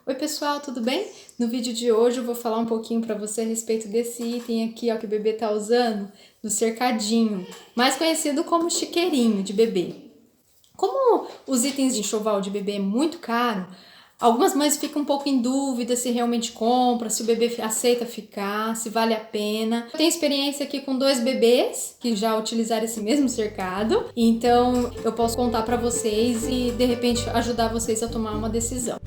Oi pessoal, tudo bem? No vídeo de hoje eu vou falar um pouquinho para você a respeito desse item aqui, ó, que o bebê tá usando, do cercadinho, mais conhecido como chiqueirinho de bebê. Como os itens de enxoval de bebê é muito caro, algumas mães ficam um pouco em dúvida se realmente compra, se o bebê aceita ficar, se vale a pena. Eu tenho experiência aqui com 2 bebês que já utilizaram esse mesmo cercado, então eu posso contar para vocês e de repente ajudar vocês a tomar uma decisão.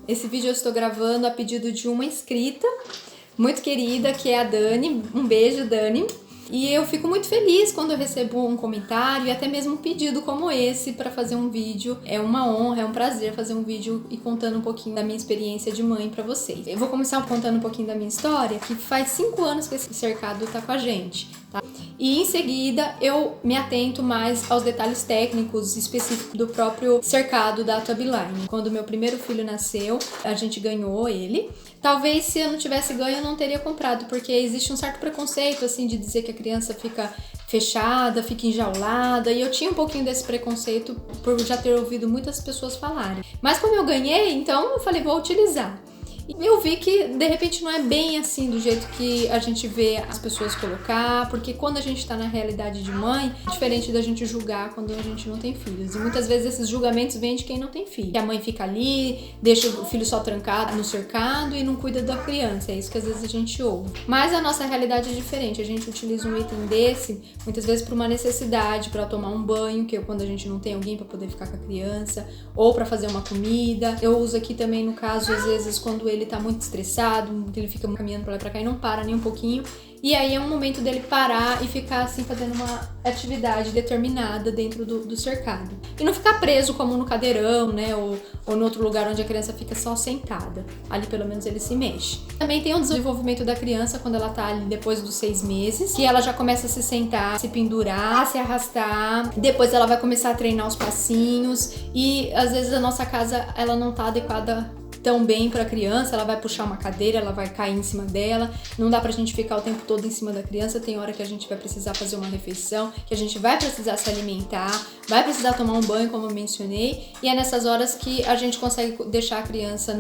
Esse vídeo eu estou gravando a pedido de uma inscrita muito querida, que é a Dani. Um beijo, Dani. E eu fico muito feliz quando eu recebo um comentário e até mesmo um pedido como esse para fazer um vídeo. É uma honra, é um prazer fazer um vídeo e contando um pouquinho da minha experiência de mãe para vocês. Eu vou começar contando um pouquinho da minha história, que faz 5 anos que esse cercado tá com a gente, tá? E em seguida eu me atento mais aos detalhes técnicos específicos do próprio cercado da Tubline. Quando meu primeiro filho nasceu, a gente ganhou ele. Talvez se eu não tivesse ganho eu não teria comprado, porque existe um certo preconceito assim de dizer que a criança fica fechada, fica enjaulada, e eu tinha um pouquinho desse preconceito por já ter ouvido muitas pessoas falarem. Mas como eu ganhei, então eu falei, vou utilizar. E eu vi que de repente não é bem assim do jeito que a gente vê as pessoas colocar, porque quando a gente tá na realidade de mãe, é diferente da gente julgar quando a gente não tem filhos. E muitas vezes esses julgamentos vêm de quem não tem filho. Que a mãe fica ali, deixa o filho só trancado no cercado e não cuida da criança. É isso que às vezes a gente ouve. Mas a nossa realidade é diferente. A gente utiliza um item desse muitas vezes por uma necessidade, para tomar um banho, que é quando a gente não tem alguém para poder ficar com a criança, ou para fazer uma comida. Eu uso aqui também no caso às vezes quando ele tá muito estressado, ele fica caminhando pra lá e pra cá e não para nem um pouquinho. E aí é um momento dele parar e ficar assim fazendo uma atividade determinada dentro do cercado. E não ficar preso como no cadeirão, né? Ou no outro lugar onde a criança fica só sentada. Ali pelo menos ele se mexe. Também tem o desenvolvimento da criança quando ela tá ali depois dos 6 meses, que ela já começa a se sentar, se pendurar, se arrastar. Depois ela vai começar a treinar os passinhos. E às vezes a nossa casa ela não tá adequada tão bem para a criança, ela vai puxar uma cadeira, ela vai cair em cima dela, não dá pra gente ficar o tempo todo em cima da criança, tem hora que a gente vai precisar fazer uma refeição, que a gente vai precisar se alimentar, vai precisar tomar um banho, como eu mencionei, e é nessas horas que a gente consegue deixar a criança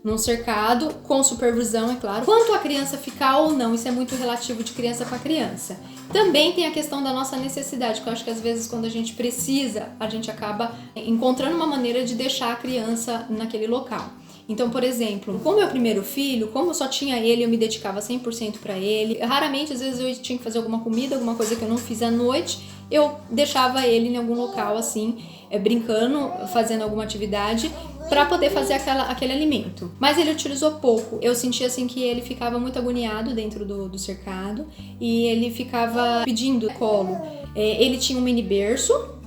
num cercado, com supervisão, é claro. Quanto a criança ficar ou não, isso é muito relativo de criança para criança. Também tem a questão da nossa necessidade, que eu acho que às vezes quando a gente precisa, a gente acaba encontrando uma maneira de deixar a criança naquele local. Então, por exemplo, com o meu primeiro filho, como só tinha ele, eu me dedicava 100% para ele. Raramente, às vezes, eu tinha que fazer alguma comida, alguma coisa que eu não fiz à noite, eu deixava ele em algum local, assim, brincando, fazendo alguma atividade, para poder fazer aquele alimento. Mas ele utilizou pouco. Eu sentia, assim, que ele ficava muito agoniado dentro do cercado e ele ficava pedindo colo. Ele tinha um mini berço,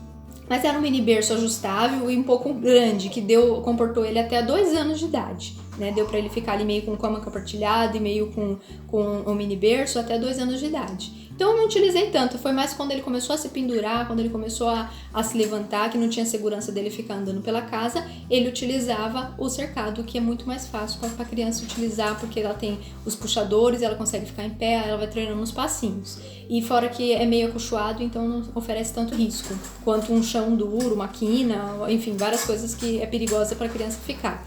mas era um mini berço ajustável e um pouco grande, que comportou ele até 2 anos de idade, né? Deu pra ele ficar ali meio com cama compartilhada e meio com um mini berço até 2 anos de idade. Então eu não utilizei tanto, foi mais quando ele começou a se pendurar, quando ele começou a se levantar, que não tinha segurança dele ficar andando pela casa, ele utilizava o cercado, que é muito mais fácil para a criança utilizar, porque ela tem os puxadores, ela consegue ficar em pé, ela vai treinando uns passinhos. E fora que é meio acolchoado, então não oferece tanto risco, quanto um chão duro, uma quina, enfim, várias coisas que é perigosa para a criança ficar.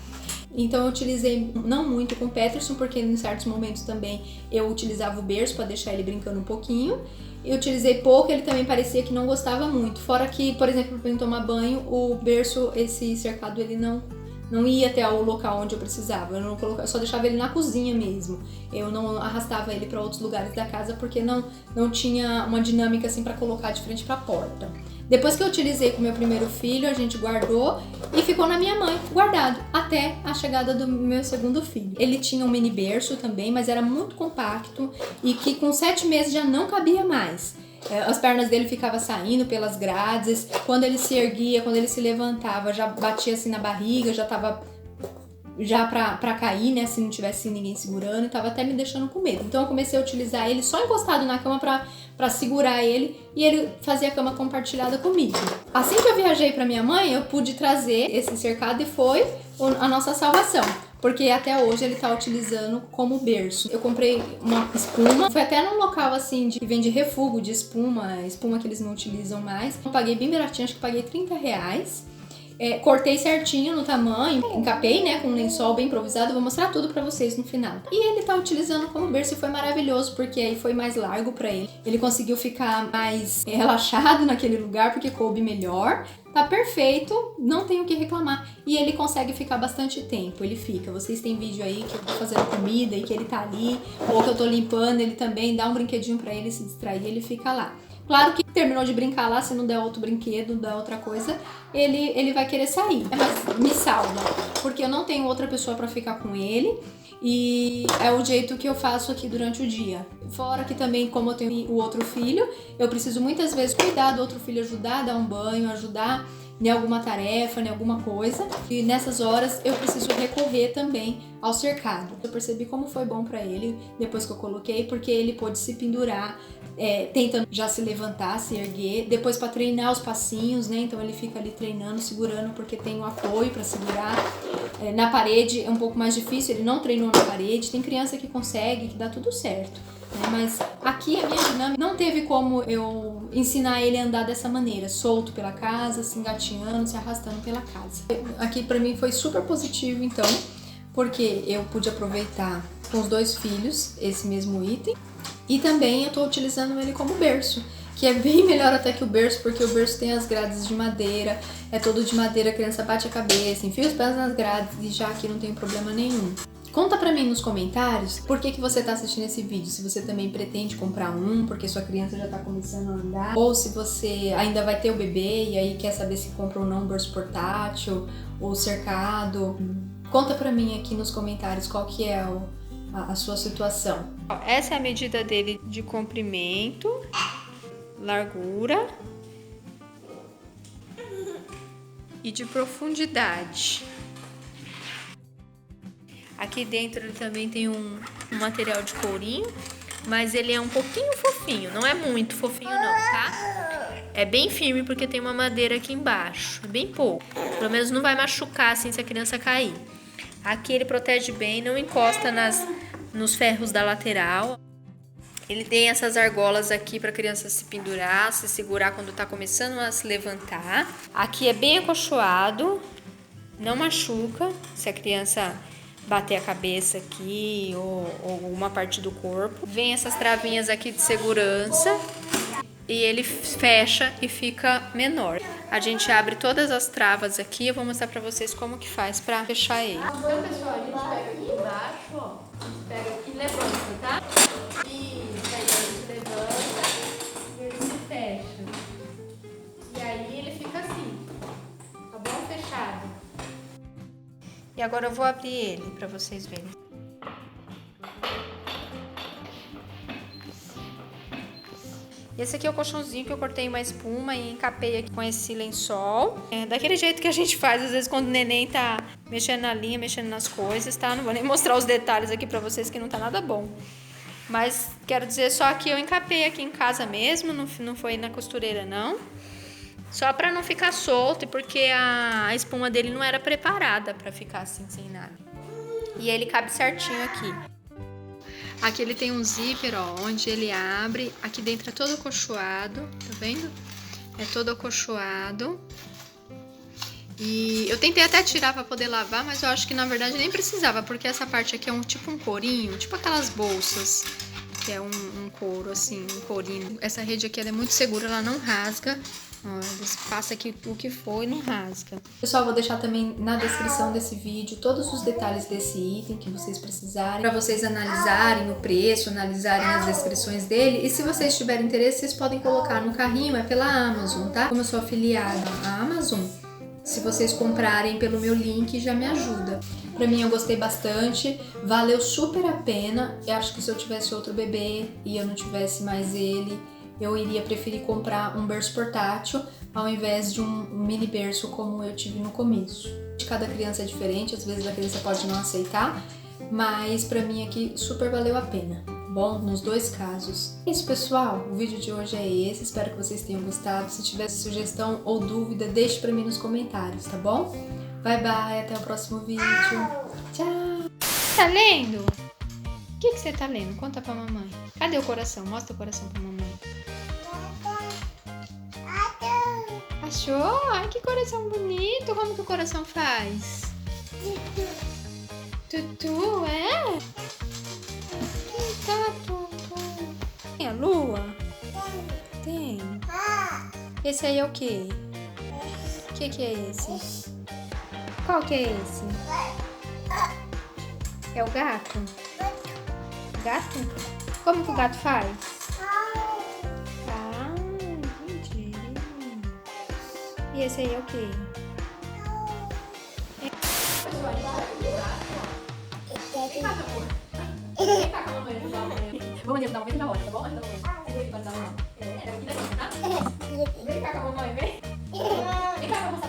Então eu utilizei não muito com o Peterson, porque em certos momentos também eu utilizava o berço para deixar ele brincando um pouquinho. Eu utilizei pouco, ele também parecia que não gostava muito. Fora que, por exemplo, para ele tomar banho, o berço, esse cercado, ele não ia até o local onde eu precisava. Eu só deixava ele na cozinha mesmo. Eu não arrastava ele para outros lugares da casa porque não tinha uma dinâmica assim para colocar de frente para a porta. Depois que eu utilizei com meu primeiro filho, a gente guardou e ficou na minha mãe, guardado, até a chegada do meu segundo filho. Ele tinha um mini berço também, mas era muito compacto e que com 7 meses já não cabia mais. As pernas dele ficavam saindo pelas grades, quando ele se erguia, quando ele se levantava, já batia assim na barriga, já tava pra cair, né, se não tivesse ninguém segurando, e tava até me deixando com medo. Então eu comecei a utilizar ele só encostado na cama pra segurar ele, e ele fazia a cama compartilhada comigo. Assim que eu viajei pra minha mãe, eu pude trazer esse cercado e foi a nossa salvação. Porque até hoje ele tá utilizando como berço. Eu comprei uma espuma, foi até num local assim que vende refúgio de espuma que eles não utilizam mais. Eu paguei bem baratinho, acho que paguei R$30. cortei certinho no tamanho, encapei, né, com um lençol bem improvisado, vou mostrar tudo pra vocês no final. E ele tá utilizando como berço e foi maravilhoso, porque aí foi mais largo pra ele. Ele conseguiu ficar mais relaxado naquele lugar, porque coube melhor. Tá perfeito, não tenho o que reclamar. E ele consegue ficar bastante tempo, ele fica. Vocês têm vídeo aí que eu tô fazendo comida e que ele tá ali, ou que eu tô limpando, ele também dá um brinquedinho pra ele se distrair, ele fica lá. Claro que terminou de brincar lá, se não der outro brinquedo, não der outra coisa, ele vai querer sair. Mas me salva, porque eu não tenho outra pessoa pra ficar com ele e é o jeito que eu faço aqui durante o dia. Fora que também, como eu tenho o outro filho, eu preciso muitas vezes cuidar do outro filho, ajudar a dar um banho, ajudar em alguma tarefa, em alguma coisa. E nessas horas eu preciso recorrer também ao cercado. Eu percebi como foi bom pra ele depois que eu coloquei, porque ele pôde se pendurar, tentando já se levantar, se erguer. Depois pra treinar os passinhos, né? Então ele fica ali treinando, segurando, porque tem um apoio pra segurar. Na parede é um pouco mais difícil, ele não treinou na parede. Tem criança que consegue, que dá tudo certo. Mas aqui a minha dinâmica não teve como eu ensinar ele a andar dessa maneira, solto pela casa, se engatinhando, se arrastando pela casa. Aqui pra mim foi super positivo então, porque eu pude aproveitar com os 2 filhos esse mesmo item e também eu tô utilizando ele como berço, que é bem melhor até que o berço, porque o berço tem as grades de madeira, é todo de madeira, a criança bate a cabeça, enfia os pés nas grades e já aqui não tem problema nenhum. Conta pra mim nos comentários por que você tá assistindo esse vídeo, se você também pretende comprar um, porque sua criança já tá começando a andar, ou se você ainda vai ter o bebê e aí quer saber se compra ou não um berço portátil ou cercado. Conta pra mim aqui nos comentários qual que é a sua situação. Essa é a medida dele de comprimento, largura e de profundidade. Aqui dentro ele também tem um material de courinho, mas ele é um pouquinho fofinho, não é muito fofinho não, tá? É bem firme porque tem uma madeira aqui embaixo, é bem pouco. Pelo menos não vai machucar assim se a criança cair. Aqui ele protege bem, não encosta nos ferros da lateral. Ele tem essas argolas aqui para a criança se pendurar, se segurar quando tá começando a se levantar. Aqui é bem acolchoado, não machuca se a criança bater a cabeça aqui ou uma parte do corpo. Vem essas travinhas aqui de segurança e ele fecha e fica menor. A gente abre todas as travas aqui, eu vou mostrar pra vocês como que faz pra fechar ele. Então, pessoal, a gente pega aqui embaixo, ó, a gente pega aqui e levanta, tá? Isso, aí a gente levanta e ele se fecha. E aí ele fica assim, tá bom? Fechado. E agora eu vou abrir ele pra vocês verem. Esse aqui é o colchãozinho que eu cortei uma espuma e encapei aqui com esse lençol. Daquele jeito que a gente faz, às vezes, quando o neném tá mexendo na linha, mexendo nas coisas, tá? Não vou nem mostrar os detalhes aqui pra vocês, que não tá nada bom. Mas quero dizer só que eu encapei aqui em casa mesmo, não foi na costureira, não. Só pra não ficar solto e porque a espuma dele não era preparada pra ficar assim, sem nada. E ele cabe certinho aqui. Aqui ele tem um zíper, ó, onde ele abre. Aqui dentro é todo acolchoado, tá vendo? É todo acolchoado. E eu tentei até tirar pra poder lavar, mas eu acho que na verdade nem precisava, porque essa parte aqui é tipo um courinho, tipo aquelas bolsas, que é um couro assim, um courinho. Essa rede aqui ela é muito segura, ela não rasga. Ó, passa aqui o que for e não rasga. Pessoal, vou deixar também na descrição desse vídeo todos os detalhes desse item que vocês precisarem, para vocês analisarem o preço, analisarem as descrições dele. E se vocês tiverem interesse, vocês podem colocar no carrinho, é pela Amazon, tá? Como eu sou afiliada à Amazon, se vocês comprarem pelo meu link, já me ajuda. Pra mim, eu gostei bastante, valeu super a pena. Eu acho que se eu tivesse outro bebê e eu não tivesse mais ele, eu iria preferir comprar um berço portátil ao invés de um mini berço como eu tive no começo. De cada criança é diferente, às vezes a criança pode não aceitar, mas pra mim aqui super valeu a pena. Bom, nos 2 casos. É isso, pessoal, o vídeo de hoje é esse, espero que vocês tenham gostado. Se tiver sugestão ou dúvida, deixe pra mim nos comentários, tá bom? Bye bye, até o próximo vídeo. Tchau! Tá lendo? O que você tá lendo? Conta pra mamãe. Cadê o coração? Mostra o coração pra mamãe. Achou? Ai, que coração bonito. Como que o coração faz? Tutu, é? Tá, Tutu. Tem a lua? Tem. Esse aí é o quê? O que é esse? Qual que é esse? É o gato? Gato? Como que o gato faz? Ah, entendi. E esse aí é o quê? Vamos ajudar uma vez na hora, tá bom? Ajudar uma vez. Vem cá com a mamãe, vem. Vem cá pra mostrar